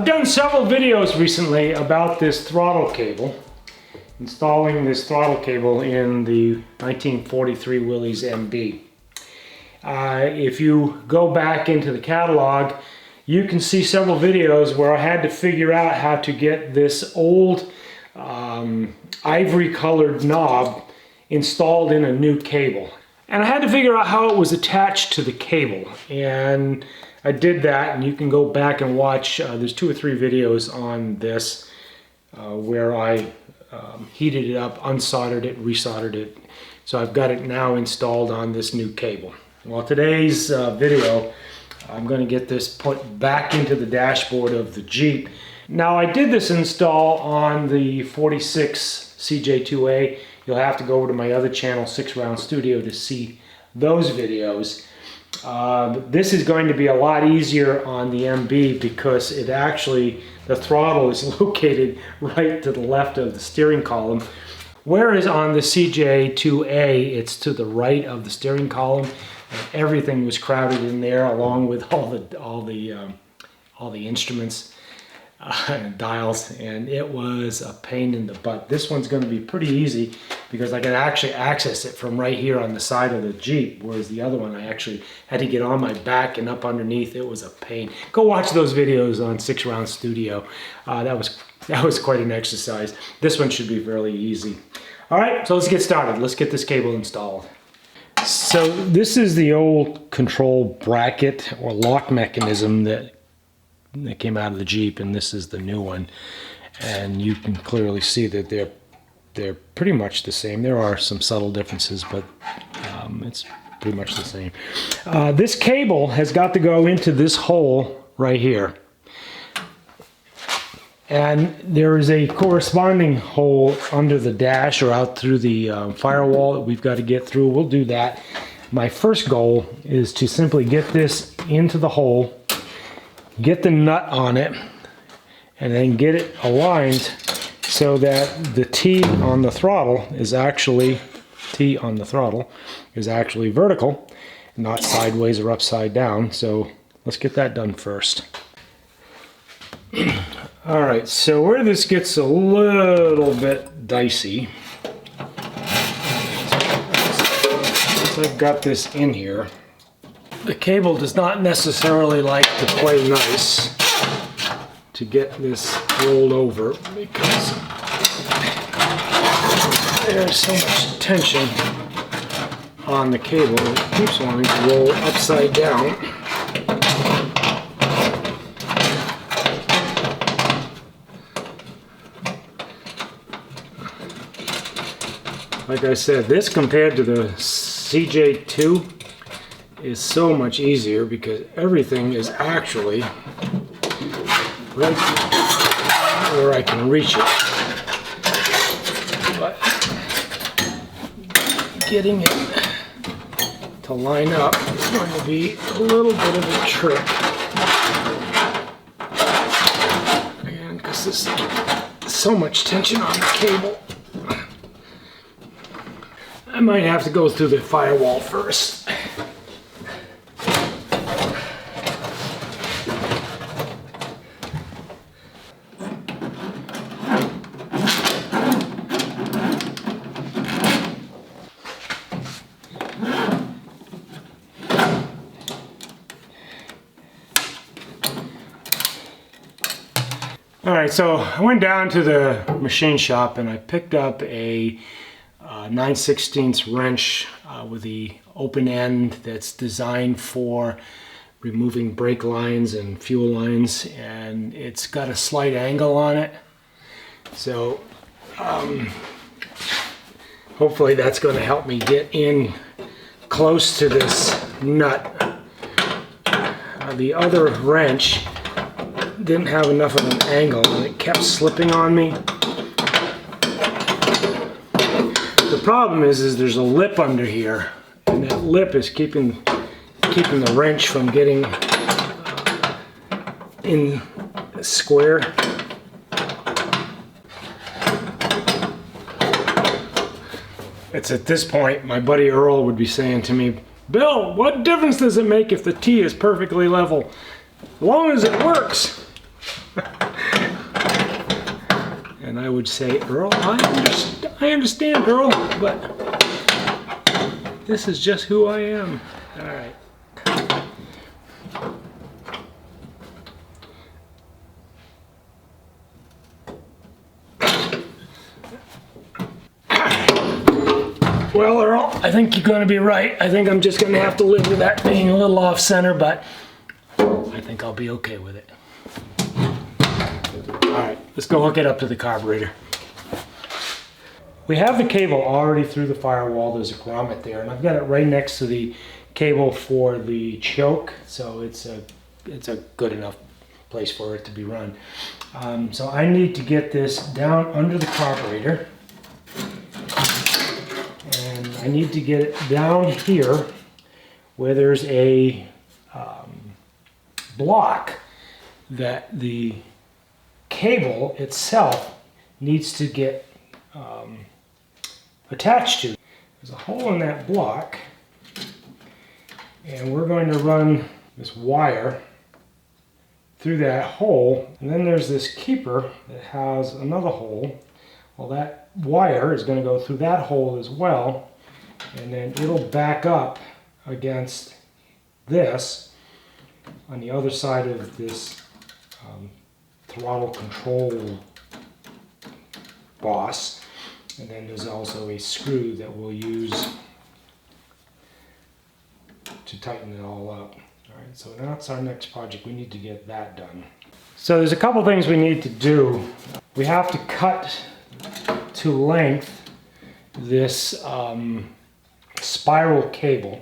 I've done several videos recently about this throttle cable, installing this throttle cable in the 1943 Willys MB. If you go back into the catalog, you can see several videos where I had to figure out how to get this old ivory colored knob installed in a new cable. And I had to figure out how it was attached to the cable, and I did that, and you can go back and watch, there's 2 or 3 videos on this where I heated it up, unsoldered it, resoldered it. So I've got it now installed on this new cable. Well, today's video, I'm going to get this put back into the dashboard of the Jeep. Now, I did this install on the 46 CJ2A. You'll have to go over to my other channel, 6 Round Studio, to see those videos. This is going to be a lot easier on the MB because it actually, the throttle is located right to the left of the steering column, whereas on the CJ2A it's to the right of the steering column. And everything was crowded in there, along with all the instruments and dials, and it was a pain in the butt. This one's going to be pretty easy because I can actually access it from right here on the side of the Jeep, whereas the other one I actually had to get on my back and up underneath. It was a pain. Go watch those videos on 6 Round Studio. That was quite an exercise. This one should be fairly easy. All right, so let's get started. Let's get this cable installed. So this is the old control bracket or lock mechanism that came out of the Jeep, and this is the new one, and you can clearly see that they're pretty much the same. There are some subtle differences, but it's pretty much the same. This cable has got to go into this hole right here, and there is a corresponding hole under the dash or out through the firewall that we've got to get through. We'll do that. My first goal is to simply get this into the hole, get the nut on it, and then get it aligned so that the T on the throttle is actually vertical, not sideways or upside down. So let's get that done first. All right, so where this gets a little bit dicey, once I've got this in here, the cable does not necessarily like to play nice to get this rolled over because there's so much tension on the cable it keeps wanting to roll upside down. Like I said, this compared to the CJ2 is so much easier because everything is actually right where I can reach it. But getting it to line up is going to be a little bit of a trick. Again, because there's so much tension on the cable. I might have to go through the firewall first. Alright, so I went down to the machine shop and I picked up a 9/16 wrench with the open end that's designed for removing brake lines and fuel lines, and it's got a slight angle on it. So hopefully that's going to help me get in close to this nut. The other wrench didn't have enough of an angle and it kept slipping on me. The problem is there's a lip under here, and that lip is keeping the wrench from getting in square. It's at this point my buddy Earl would be saying to me, "Bill, what difference does it make if the T is perfectly level? As long as it works." And I would say, Earl, I understand, Earl, but this is just who I am. All right. Well, Earl, I think you're going to be right. I think I'm just going to have to live with that being a little off center, but I think I'll be okay with it. All right, let's go hook it up to the carburetor. We have the cable already through the firewall. There's a grommet there, and I've got it right next to the cable for the choke, so it's a good enough place for it to be run. So I need to get this down under the carburetor. I need to get it down here where there's a block that the cable itself needs to get attached to. There's a hole in that block, and we're going to run this wire through that hole, and then there's this keeper that has another hole. Well, that wire is going to go through that hole as well, and then it'll back up against this on the other side of this throttle control boss. And then there's also a screw that we'll use to tighten it all up. All right, so that's our next project. We need to get that done. So there's a couple things we need to do. We have to cut to length this spiral cable,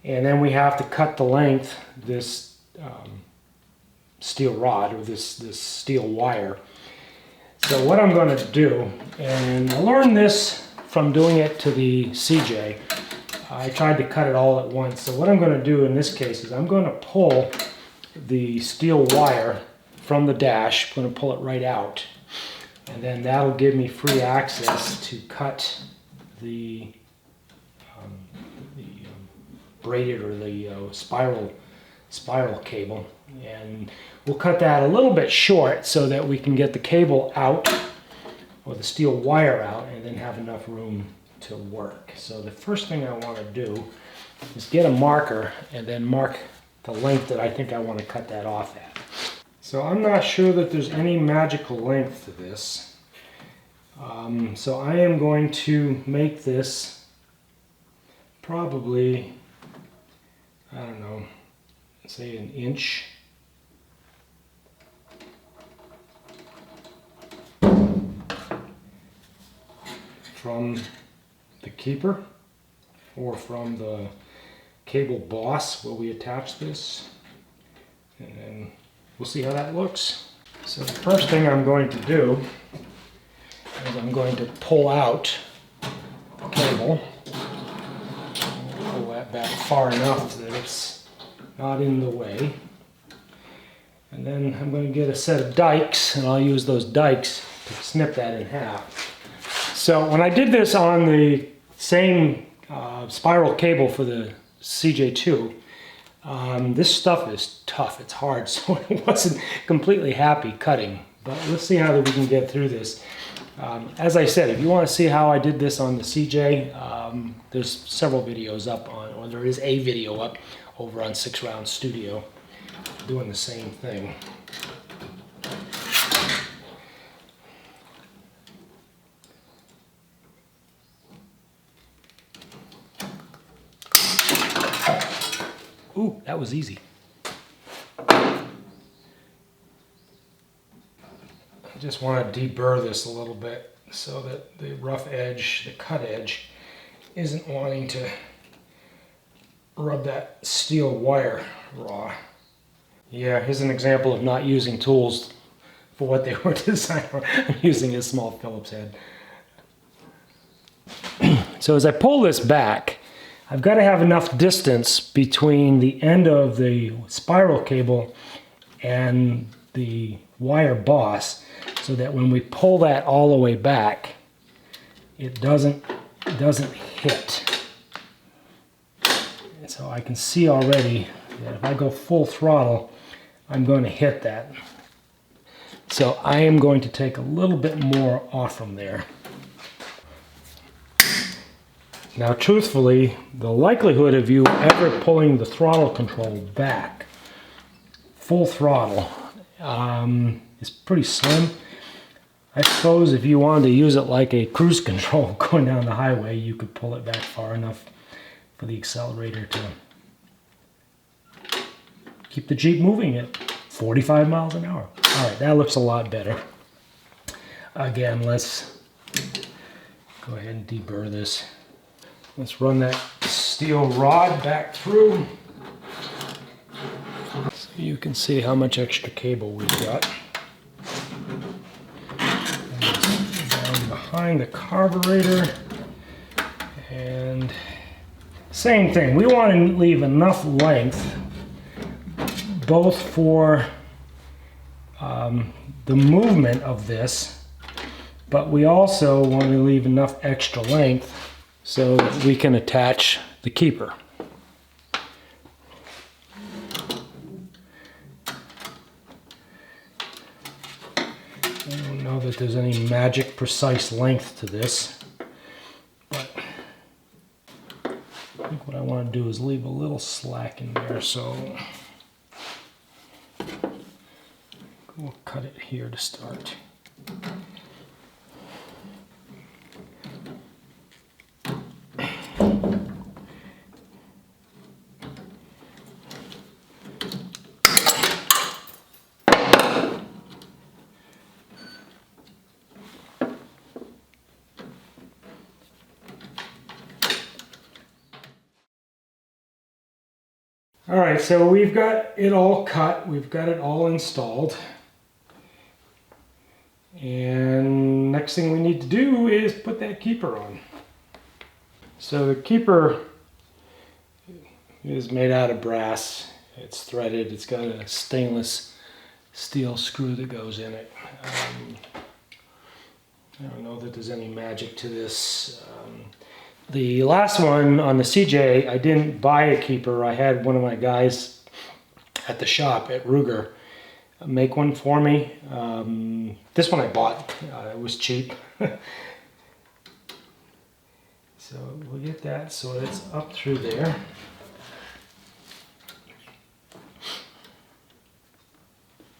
and then we have to cut the length this steel rod, or this steel wire. So what I'm going to do, and I learned this from doing it to the CJ, I tried to cut it all at once. So what I'm going to do in this case is I'm going to pull the steel wire from the dash. I'm going to pull it right out, and then that'll give me free access to cut the braided or the spiral cable, and we'll cut that a little bit short so that we can get the cable out, or the steel wire out, and then have enough room to work. So the first thing I want to do is get a marker and then mark the length that I think I want to cut that off at. So I'm not sure that there's any magical length to this. So I am going to make this probably, I don't know, say an inch. From the keeper, or from the cable boss where we attach this, and then we'll see how that looks. So the first thing I'm going to do is I'm going to pull out the cable. Pull that back far enough that it's not in the way. And then I'm going to get a set of dikes, and I'll use those dikes to snip that in half. So when I did this on the same spiral cable for the CJ2, this stuff is tough, it's hard, so it wasn't completely happy cutting. But let's see how we can get through this. As I said, if you want to see how I did this on the CJ, there's several videos up on, or there is a video up over on 6 Round Studio doing the same thing. Ooh, that was easy. I just want to deburr this a little bit so that the rough edge, the cut edge, isn't wanting to rub that steel wire raw. Yeah, here's an example of not using tools for what they were designed for. I'm using a small Phillips head. So as I pull this back, I've got to have enough distance between the end of the spiral cable and the wire boss so that when we pull that all the way back, it doesn't hit. And so I can see already that if I go full throttle, I'm going to hit that So I am going to take a little bit more off from there. Now truthfully, the likelihood of you ever pulling the throttle control back, full throttle, is pretty slim. I suppose if you wanted to use it like a cruise control going down the highway, you could pull it back far enough for the accelerator to keep the Jeep moving at 45 miles an hour. All right, that looks a lot better. Again, let's go ahead and deburr this. Let's run that steel rod back through so you can see how much extra cable we've got. Down behind the carburetor. And same thing, we want to leave enough length both for the movement of this, but we also want to leave enough extra length so that we can attach the keeper. I don't know that there's any magic precise length to this, but I think what I want to do is leave a little slack in there, so we'll cut it here to start. All right, so we've got it all cut, we've got it all installed. And next thing we need to do is put that keeper on. So the keeper is made out of brass. It's threaded. It's got a stainless steel screw that goes in it. I don't know that there's any magic to this. The last one on the CJ, I didn't buy a keeper. I had one of my guys at the shop at Ruger make one for me. This one I bought. It was cheap. So we'll get that so it's up through there.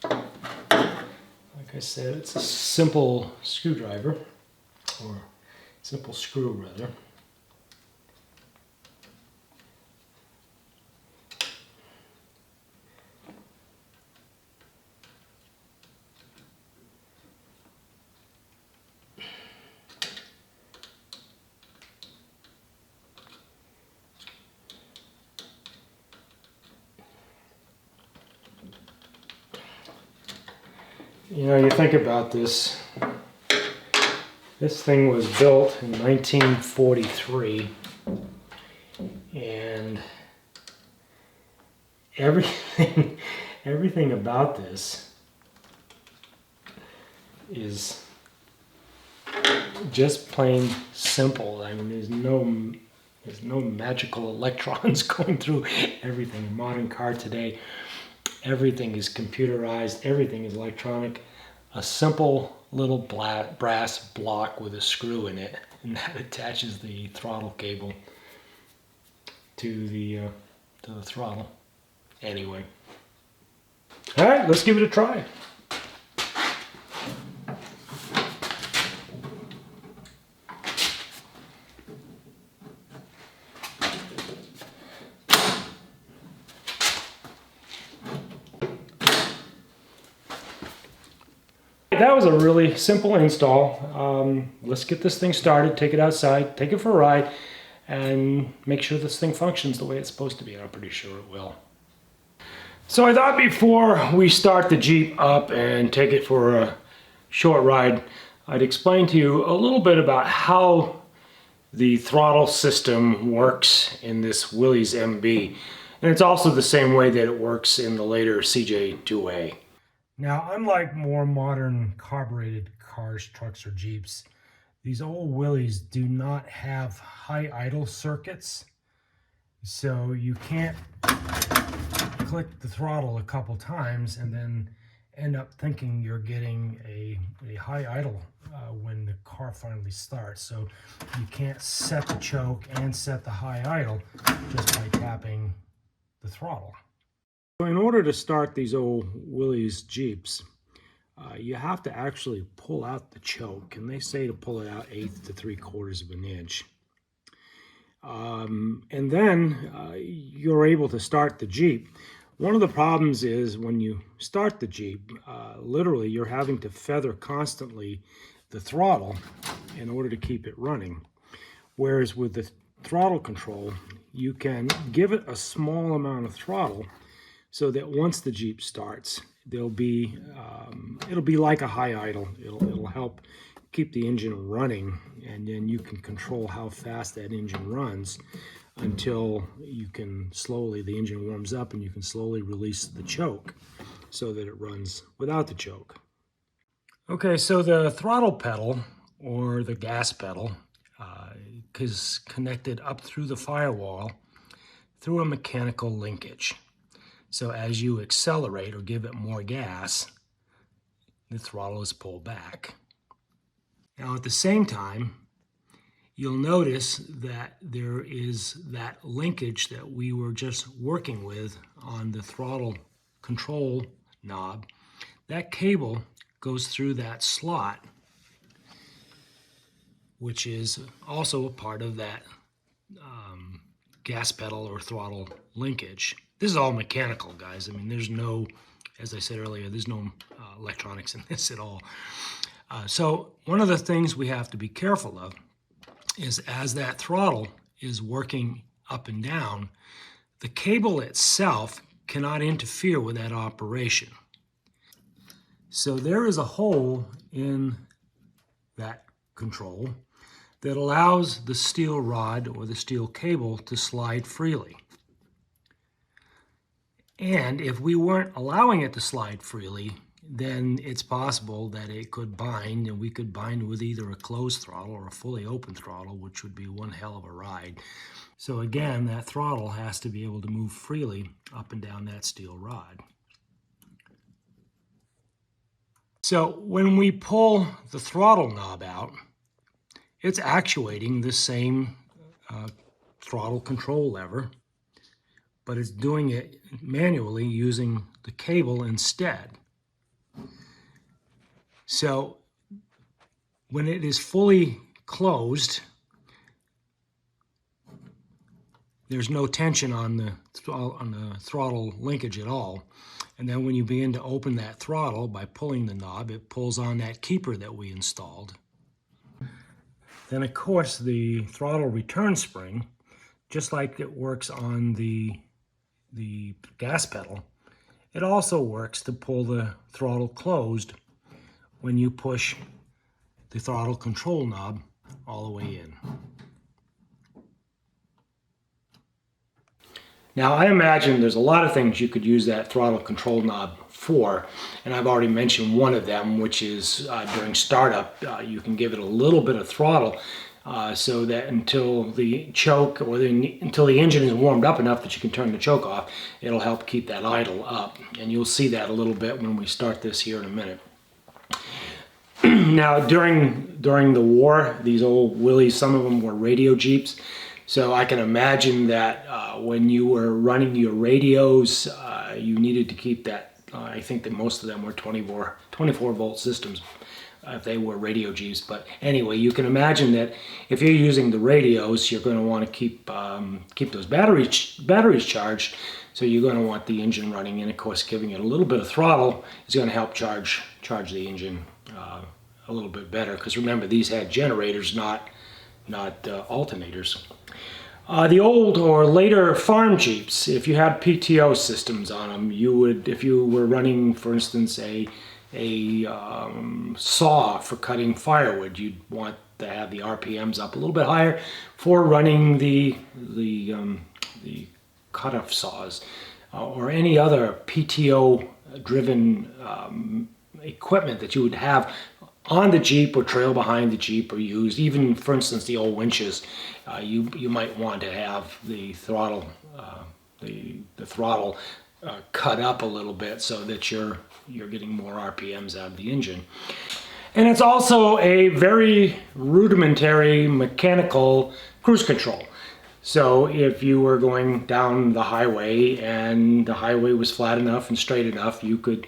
Like I said, it's a simple screwdriver, or simple screw rather. You know, you think about this. This thing was built in 1943, and everything about this is just plain simple. I mean, there's no magical electrons going through everything. A modern car today, everything is computerized, everything is electronic. A simple little brass block with a screw in it, and that attaches the throttle cable to the throttle. Anyway, all right, let's give it a try. That was a really simple install. Let's get this thing started, take it outside, take it for a ride, and make sure this thing functions the way it's supposed to be, and I'm pretty sure it will. So I thought before we start the Jeep up and take it for a short ride, I'd explain to you a little bit about how the throttle system works in this Willys MB. And it's also the same way that it works in the later CJ2A. Now, unlike more modern carbureted cars, trucks, or Jeeps, these old Willys do not have high idle circuits. So you can't click the throttle a couple times and then end up thinking you're getting a high idle when the car finally starts. So you can't set the choke and set the high idle just by tapping the throttle. So in order to start these old Willys Jeeps, you have to actually pull out the choke, and they say to pull it out 1/8 to 3/4 of an inch. And then you're able to start the Jeep. One of the problems is when you start the Jeep, literally you're having to feather constantly the throttle in order to keep it running. Whereas with the throttle control, you can give it a small amount of throttle so that once the Jeep starts, it'll be like a high idle. It'll help keep the engine running, and then you can control how fast that engine runs until you can slowly, the engine warms up and you can slowly release the choke so that it runs without the choke. Okay, so the throttle pedal or the gas pedal is connected up through the firewall through a mechanical linkage. So as you accelerate or give it more gas, the throttle is pulled back. Now at the same time, you'll notice that there is that linkage that we were just working with on the throttle control knob. That cable goes through that slot, which is also a part of that gas pedal or throttle linkage. This is all mechanical, guys. I mean, there's no, as I said earlier, there's no electronics in this at all. So one of the things we have to be careful of is as that throttle is working up and down, the cable itself cannot interfere with that operation. So there is a hole in that control that allows the steel rod or the steel cable to slide freely. And if we weren't allowing it to slide freely, then it's possible that it could bind, and we could bind with either a closed throttle or a fully open throttle, which would be one hell of a ride. So again, that throttle has to be able to move freely up and down that steel rod. So when we pull the throttle knob out, it's actuating the same throttle control lever, but it's doing it manually using the cable instead. So when it is fully closed, there's no tension on the throttle linkage at all. And then when you begin to open that throttle by pulling the knob, it pulls on that keeper that we installed. Then of course the throttle return spring, just like it works on the gas pedal, it also works to pull the throttle closed when you push the throttle control knob all the way in. Now I imagine there's a lot of things you could use that throttle control knob for, and I've already mentioned one of them, which is during startup, you can give it a little bit of throttle so that until the choke or until the engine is warmed up enough that you can turn the choke off, it'll help keep that idle up. And you'll see that a little bit when we start this here in a minute. Now during the war, these old Willys, some of them were radio Jeeps. So I can imagine that when you were running your radios, you needed to keep that, I think that most of them were 24 volt systems if they were radio Jeeps. But anyway, you can imagine that if you're using the radios, you're going to want to keep those batteries charged. So you're going to want the engine running, and of course giving it a little bit of throttle is going to help charge the engine a little bit better, because remember, these had generators, not alternators. The old or later farm Jeeps, if you had PTO systems on them, you would, if you were running, for instance, a saw for cutting firewood, you'd want to have the RPMs up a little bit higher for running the cut-off saws or any other PTO-driven equipment that you would have on the Jeep or trail behind the Jeep, or used, even for instance the old winches, you might want to have the throttle cut up a little bit so that you're getting more RPMs out of the engine. And it's also a very rudimentary mechanical cruise control. So if you were going down the highway and the highway was flat enough and straight enough, you could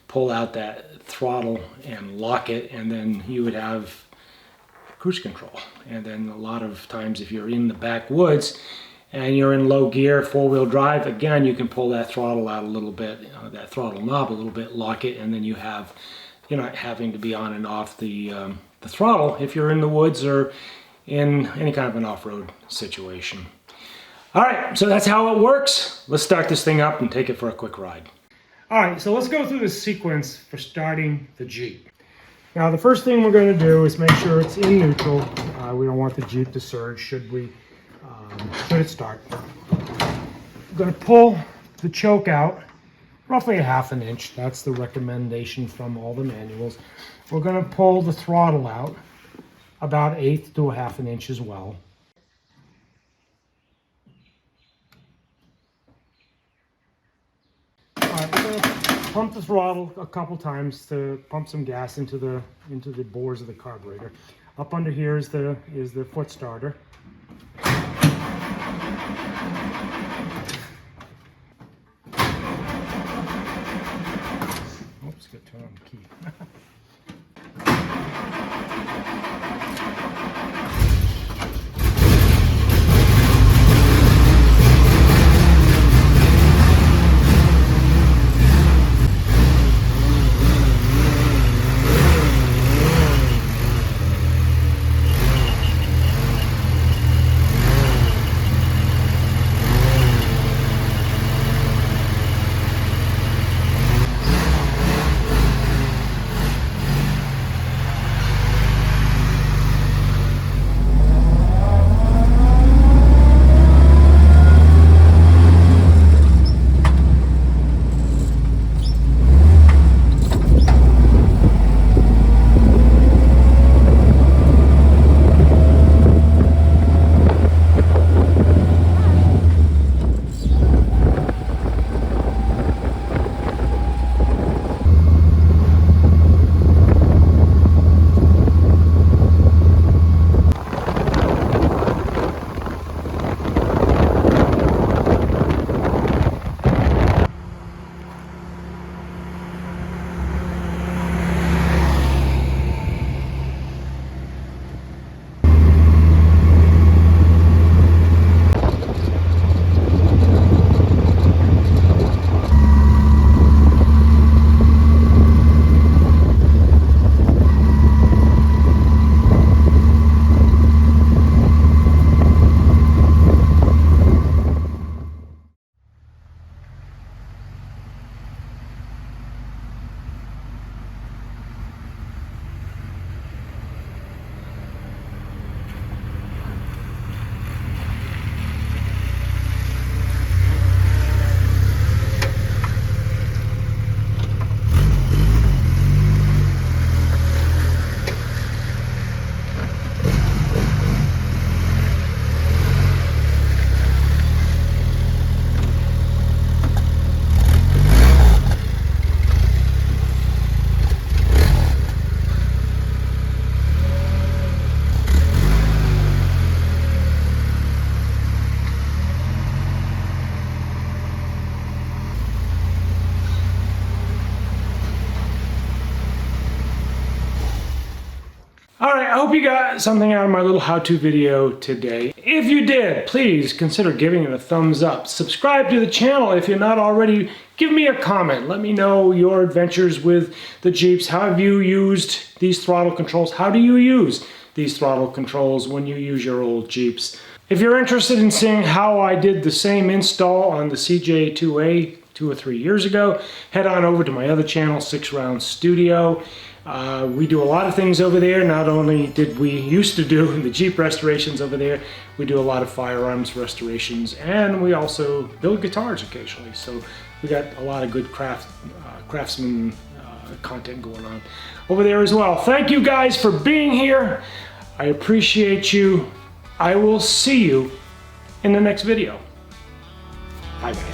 pull out that throttle and lock it, and then you would have cruise control. And then a lot of times if you're in the backwoods and you're in low gear, four-wheel drive, again, you can pull that throttle out a little bit, that throttle knob a little bit, lock it, and then you're not having to be on and off the throttle if you're in the woods or in any kind of an off-road situation. All right, so that's how it works. Let's start this thing up and take it for a quick ride. All right, so let's go through the sequence for starting the Jeep. Now, the first thing we're going to do is make sure it's in neutral. We don't want the Jeep to surge should it start. We're going to pull the choke out roughly a ½ inch. That's the recommendation from all the manuals. We're going to pull the throttle out about 1/8 to a ½ inch as well. All right, we're going to pump the throttle a couple times to pump some gas into the bores of the carburetor. Up under here is the foot starter. Oops, got to turn on the key. All right, I hope you got something out of my little how-to video today. If you did, please consider giving it a thumbs up. Subscribe to the channel if you're not already. Give me a comment. Let me know your adventures with the Jeeps. How have you used these throttle controls? How do you use these throttle controls when you use your old Jeeps? If you're interested in seeing how I did the same install on the CJ2A 2 or 3 years ago, head on over to my other channel, 6 Round Studio. We do a lot of things over there. Not only did we used to do the Jeep restorations over there, we do a lot of firearms restorations, and we also build guitars occasionally. So we got a lot of good craftsman content going on over there as well. Thank you guys for being here. I appreciate you. I will see you in the next video. Bye guys.